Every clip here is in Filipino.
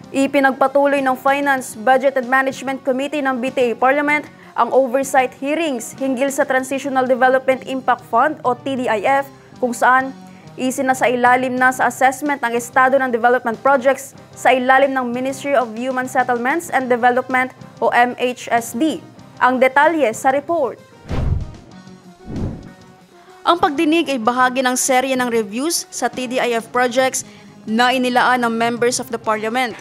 Ipinagpatuloy ng Finance, Budget and Management Committee ng BTA Parliament ang oversight hearings hinggil sa Transitional Development Impact Fund o TDIF kung saan isinasailalim na sa assessment ng estado ng development projects sa ilalim ng Ministry of Human Settlements and Development o MHSD. Ang detalye sa report. Ang pagdinig ay bahagi ng serye ng reviews sa TDIF projects na inilaan ng members of the Parliament.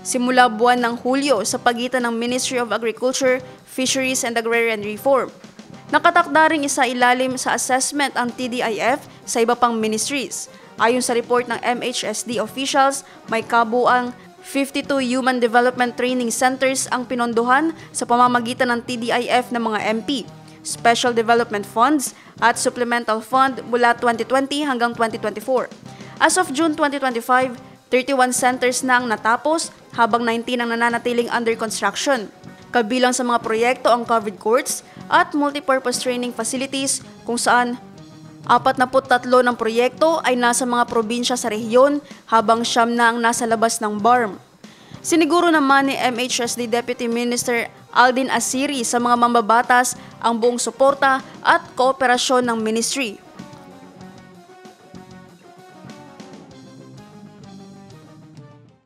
Simula buwan ng Hulyo sa pagitan ng Ministry of Agriculture, Fisheries and Agrarian Reform. Nakatakda ring isailalim sa assessment ang TDIF sa iba pang ministries. Ayon sa report ng MHSD officials, may kabuang 52 Human Development Training Centers ang pinondohan sa pamamagitan ng TDIF ng mga MP, Special Development Funds at Supplemental Fund mula 2020 hanggang 2024. As of June 2025, 31 centers na ang natapos habang 19 ang nananatiling under construction. Kabilang sa mga proyekto ang covered courts at multipurpose training facilities kung saan 43 ng proyekto ay nasa mga probinsya sa rehiyon habang 9 na ang nasa labas ng BARM. Siniguro naman ni MHSD Deputy Minister Aldin Asiri sa mga mambabatas ang buong suporta at kooperasyon ng ministry.